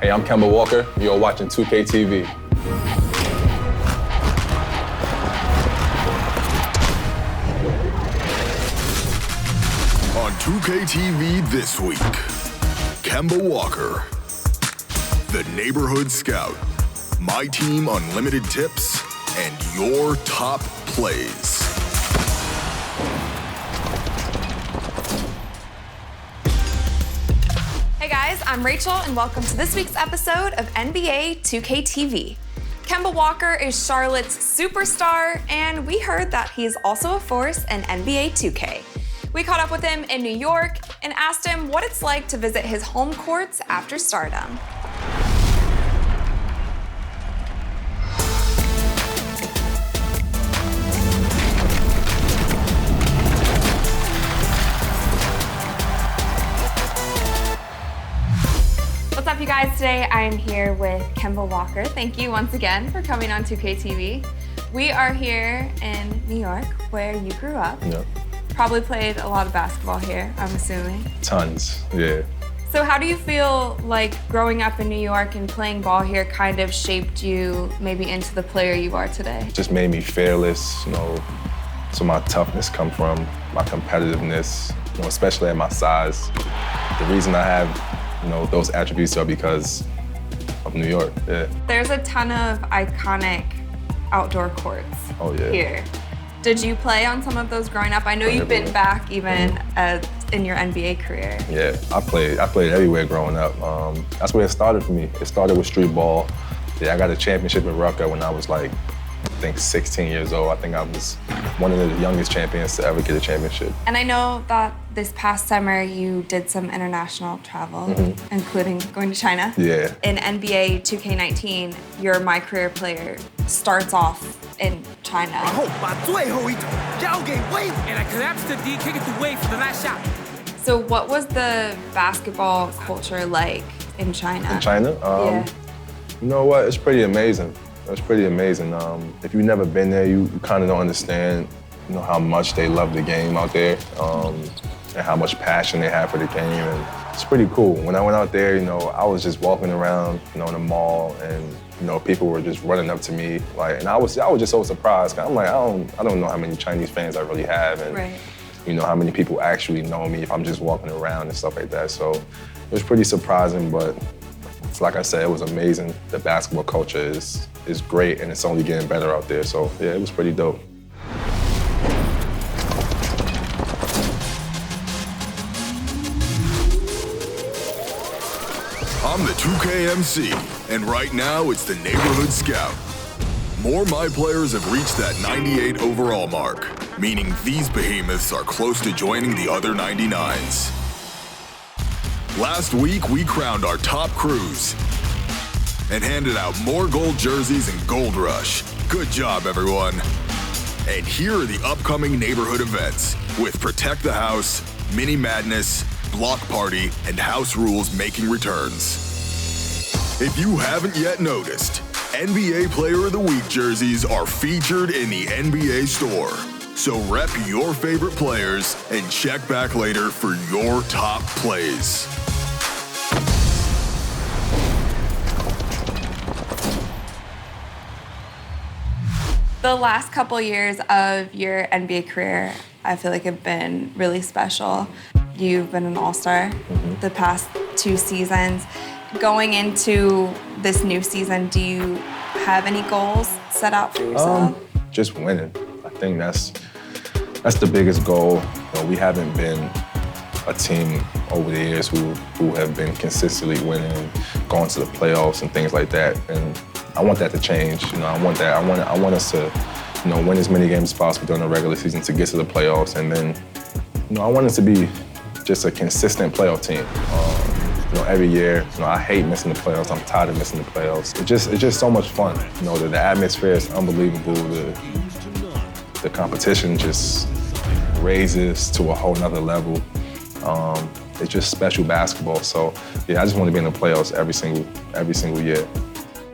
Hey, I'm Kemba Walker. You're watching 2K TV. On 2K TV this week, Kemba Walker, the Neighborhood Scout, MyTEAM Unlimited tips, and your top plays. Hey guys, I'm Rachel and welcome to this week's episode of NBA 2K TV. Kemba Walker is Charlotte's superstar, and we heard that he's also a force in NBA 2K. We caught up with him in New York and asked him what it's like to visit his home courts after stardom. What's up, you guys? Today I'm here with Kemba Walker. Thank you once again for coming on 2K TV. We are here in New York, where you grew up. Yep. Probably played a lot of basketball here, I'm assuming. Tons, yeah. So how do you feel like growing up in New York and playing ball here kind of shaped you maybe into the player you are today? Just made me fearless, so my toughness come from my competitiveness, especially at my size. The reason I have, those attributes are because of New York, yeah. There's a ton of iconic outdoor courts here. Did you play on some of those growing up? I know you've been back even in your NBA career. Yeah, I played everywhere growing up. That's where it started for me. It started with street ball. Yeah, I got a championship in Rucker when I was I think 16 years old. I think I was one of the youngest champions to ever get a championship. And I know that this past summer you did some international travel, including going to China. Yeah. In NBA 2K19, your My Career player starts off in China. And I collapsed the D, kick it to Wade for the last shot. So what was the basketball culture like in China? In China? Yeah. You know what? It's pretty amazing. It's pretty amazing. If you've never been there, you kind of don't understand, how much they love the game out there, and how much passion they have for the game. And it's pretty cool. When I went out there, I was just walking around, in the mall, and people were just running up to me, and I was just so surprised. I'm like, I don't know how many Chinese fans I really have, and right. How many people actually know me if I'm just walking around and stuff like that. So it was pretty surprising, but like I said, it was amazing. The basketball culture is great, and it's only getting better out there. So yeah, it was pretty dope. I'm the 2K MC, and right now it's the Neighborhood Scout. More My players have reached that 98 overall mark, meaning these behemoths are close to joining the other 99s. Last week, we crowned our top crews and handed out more gold jerseys and Gold Rush. Good job, everyone. And here are the upcoming neighborhood events with Protect the House, Mini Madness, Block Party, and House Rules making returns. If you haven't yet noticed, NBA Player of the Week jerseys are featured in the NBA store. So rep your favorite players and check back later for your top plays. The last couple years of your NBA career, I feel like have been really special. You've been an all-star the past 2 seasons. Going into this new season, do you have any goals set out for yourself? Just winning. I think that's the biggest goal. We haven't been a team over the years who have been consistently winning, going to the playoffs and things like that. And I want that to change. I want that. I want us to, win as many games as possible during the regular season to get to the playoffs, and then, I want us to be just a consistent playoff team. Every year, I hate missing the playoffs. I'm tired of missing the playoffs. It's just so much fun. The atmosphere is unbelievable. The competition just raises to a whole nother level. It's just special basketball. So yeah, I just want to be in the playoffs every single year.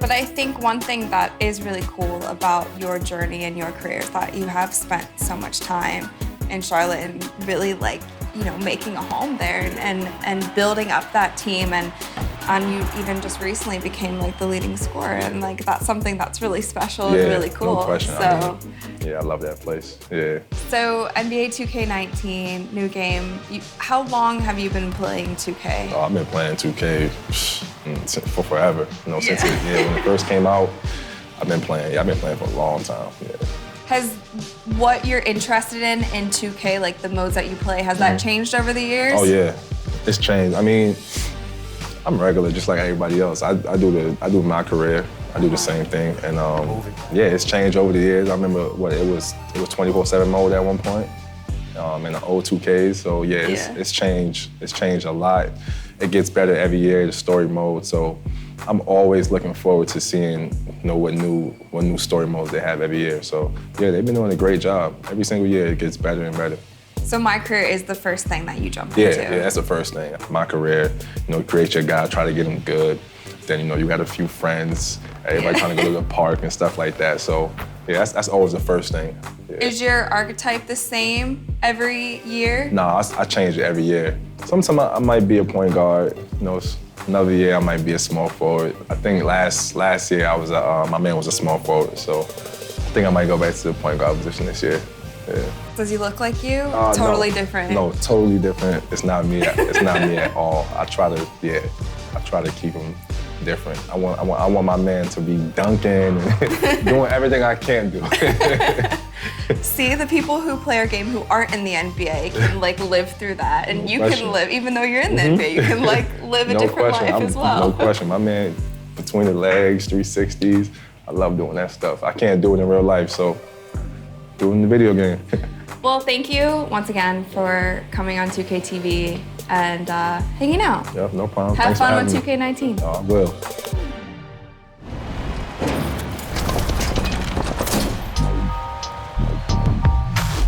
But I think one thing that is really cool about your journey and your career is that you have spent so much time in Charlotte and really making a home there and building up that team. And And you even just recently became like the leading scorer, and like that's something that's really special and really cool. No question. So, I love that place. Yeah. So NBA 2K19, new game. How long have you been playing 2K? Oh, I've been playing 2K for forever. You know, since when it first came out, I've been playing. Yeah, I've been playing for a long time. Yeah. Has what you're interested in 2K, like the modes that you play, has that changed over the years? Oh yeah, it's changed. I mean, I'm regular, just like everybody else. I do my career. I do the same thing, and yeah, it's changed over the years. I remember it was 24/7 mode at one point, in the old 2Ks. So yeah, it's changed. It's changed a lot. It gets better every year. The story mode. So I'm always looking forward to seeing, what new story modes they have every year. So yeah, they've been doing a great job. Every single year it gets better and better. So my career is the first thing that you jump into? Yeah, that's the first thing. My career, create your guy, try to get him good. Then, you got a few friends, everybody trying to go to the park and stuff like that. So yeah, that's always the first thing. Yeah. Is your archetype the same every year? Nah, I change it every year. Sometimes I might be a point guard, another year I might be a small forward. I think last year I was my man was a small forward, so I think I might go back to the point guard position this year. Yeah. Does he look like you? Totally different. No, totally different. It's not me. It's not me at all. I try to keep him different. I want my man to be dunking and doing everything I can do. See, the people who play our game who aren't in the NBA can live through that, and you can live, even though you're in the NBA, you can live a different life as well. No question. My man, between the legs, 360s, I love doing that stuff. I can't do it in real life, so do it in the video game. Well, thank you once again for coming on 2K TV and hanging out. Yep, no problem. Have fun with 2K19. Oh, I will.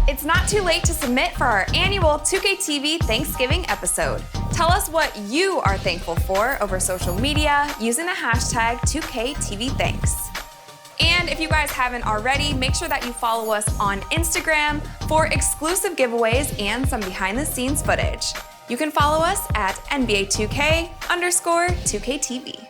It's not too late to submit for our annual 2K TV Thanksgiving episode. Tell us what you are thankful for over social media using the hashtag 2KTVThanks. And if you guys haven't already, make sure that you follow us on Instagram for exclusive giveaways and some behind-the-scenes footage. You can follow us at NBA2K_2KTV.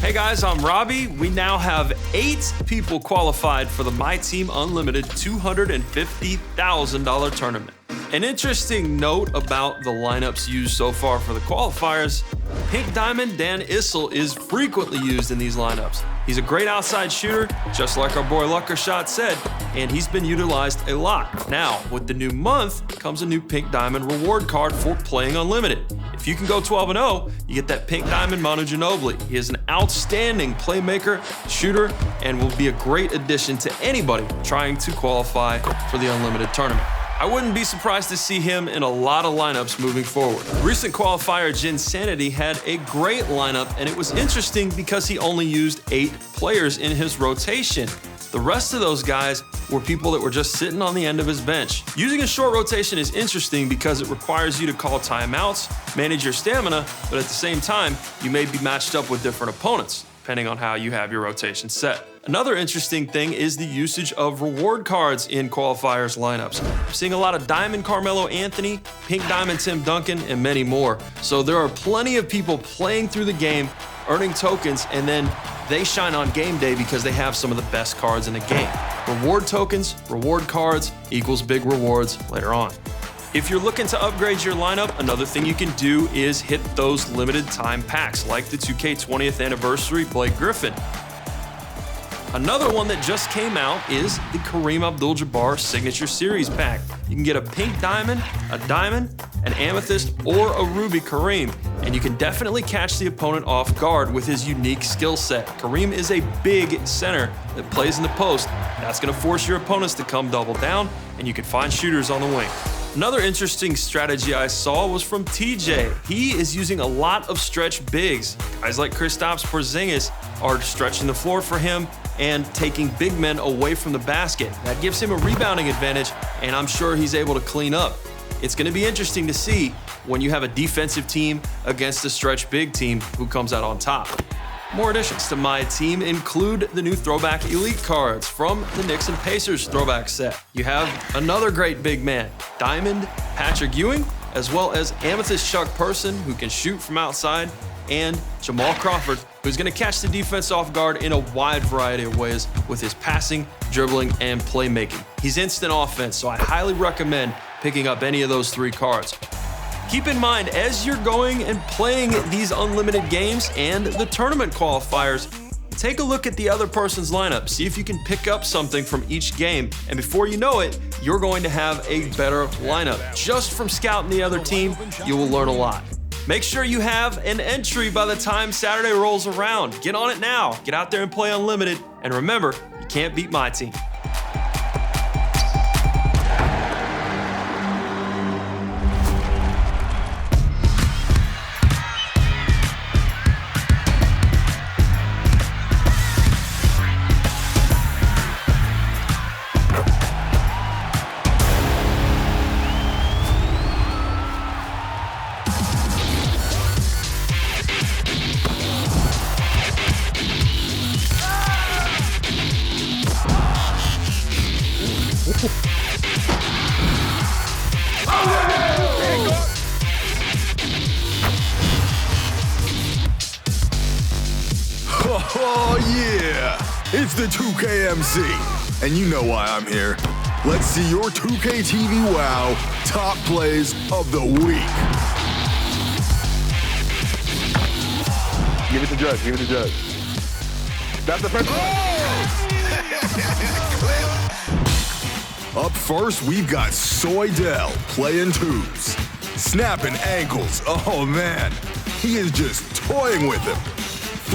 Hey guys, I'm Robbie. We now have 8 people qualified for the MyTEAM Unlimited $250,000 tournament. An interesting note about the lineups used so far for the qualifiers, Pink Diamond Dan Issel is frequently used in these lineups. He's a great outside shooter, just like our boy Luckershot said, and he's been utilized a lot. Now, with the new month comes a new Pink Diamond reward card for playing Unlimited. If you can go 12-0, you get that Pink Diamond Manu Ginobili. He is an outstanding playmaker, shooter, and will be a great addition to anybody trying to qualify for the Unlimited tournament. I wouldn't be surprised to see him in a lot of lineups moving forward. Recent qualifier Jin Sanity had a great lineup, and it was interesting because he only used 8 players in his rotation. The rest of those guys were people that were just sitting on the end of his bench. Using a short rotation is interesting because it requires you to call timeouts, manage your stamina, but at the same time, you may be matched up with different opponents, depending on how you have your rotation set. Another interesting thing is the usage of reward cards in qualifiers lineups. I'm seeing a lot of Diamond Carmelo Anthony, Pink Diamond Tim Duncan, and many more. So there are plenty of people playing through the game, earning tokens, and then they shine on game day because they have some of the best cards in the game. Reward tokens, reward cards equals big rewards later on. If you're looking to upgrade your lineup, another thing you can do is hit those limited time packs like the 2K 20th Anniversary Blake Griffin. Another one that just came out is the Kareem Abdul-Jabbar Signature Series pack. You can get a pink diamond, an amethyst, or a ruby Kareem, and you can definitely catch the opponent off guard with his unique skill set. Kareem is a big center that plays in the post. That's going to force your opponents to come double down, and you can find shooters on the wing. Another interesting strategy I saw was from TJ. He is using a lot of stretch bigs. Guys like Kristaps Porzingis are stretching the floor for him and taking big men away from the basket. That gives him a rebounding advantage, and I'm sure he's able to clean up. It's going to be interesting to see when you have a defensive team against a stretch big team who comes out on top. More additions to My Team include the new Throwback Elite cards from the Knicks and Pacers throwback set. You have another great big man, Diamond Patrick Ewing, as well as Amethyst Chuck Person, who can shoot from outside, and Jamal Crawford, who's going to catch the defense off guard in a wide variety of ways with his passing, dribbling, and playmaking. He's instant offense, so I highly recommend picking up any of those 3 cards. Keep in mind, as you're going and playing these unlimited games and the tournament qualifiers, take a look at the other person's lineup. See if you can pick up something from each game, and before you know it, you're going to have a better lineup. Just from scouting the other team, you will learn a lot. Make sure you have an entry by the time Saturday rolls around. Get on it now. Get out there and play unlimited. And remember, you can't beat my team. Oh yeah, it's the 2KMC, and you know why I'm here. Let's see your 2K TV Wow top plays of the week. Give it to Judge, give it to Judge. That's the first Up first, we've got Soydell playing twos. Snapping ankles, oh man. He is just toying with them.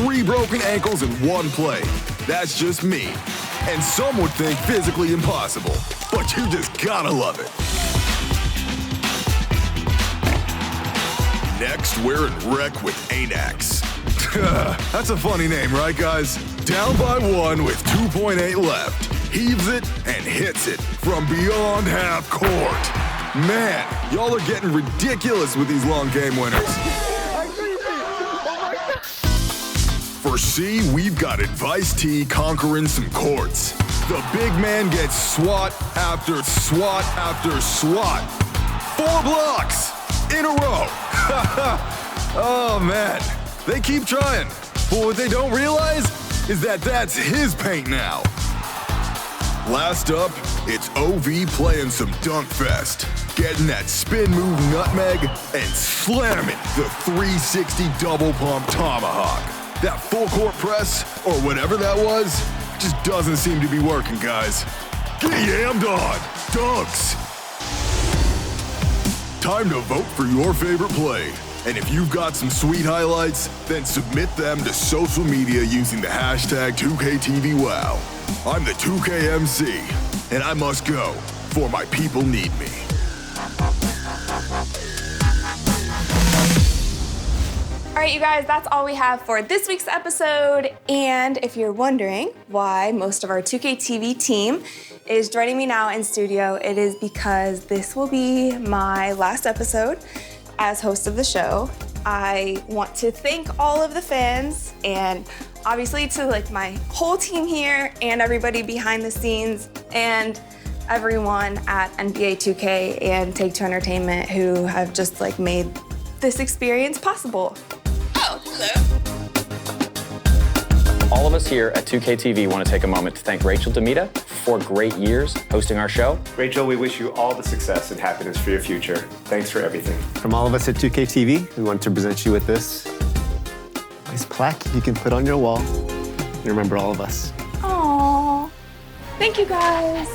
3 broken ankles in 1 play. That's just me. And some would think physically impossible, but you just gotta love it. Next, we're in Rec with Anax. That's a funny name, right guys? Down by 1 with 2.8 left. Heaves it and hits it from beyond half court. Man, y'all are getting ridiculous with these long game winners. For C, we've got Advice T conquering some courts. The big man gets swat after swat after swat. 4 blocks in a row. Oh man, they keep trying. But what they don't realize is that that's his paint now. Last up, it's OV playing some dunk fest. Getting that spin move nutmeg and slamming the 360 double pump tomahawk. That full court press, or whatever that was, just doesn't seem to be working, guys. Get yammed on. Dunks. Time to vote for your favorite play. And if you've got some sweet highlights, then submit them to social media using the hashtag 2KTVWow. I'm the 2KMC, and I must go, for my people need me. All right, you guys, that's all we have for this week's episode. And if you're wondering why most of our 2K TV team is joining me now in studio, it is because this will be my last episode as host of the show. I want to thank all of the fans and obviously to my whole team here and everybody behind the scenes and everyone at NBA 2K and Take-Two Entertainment who have just made this experience possible. Oh, hello. All of us here at 2K TV want to take a moment to thank Rachel Demita for great years hosting our show. Rachel, we wish you all the success and happiness for your future. Thanks for everything. From all of us at 2K TV, we want to present you with this nice plaque you can put on your wall and remember all of us. Aww. Thank you, guys.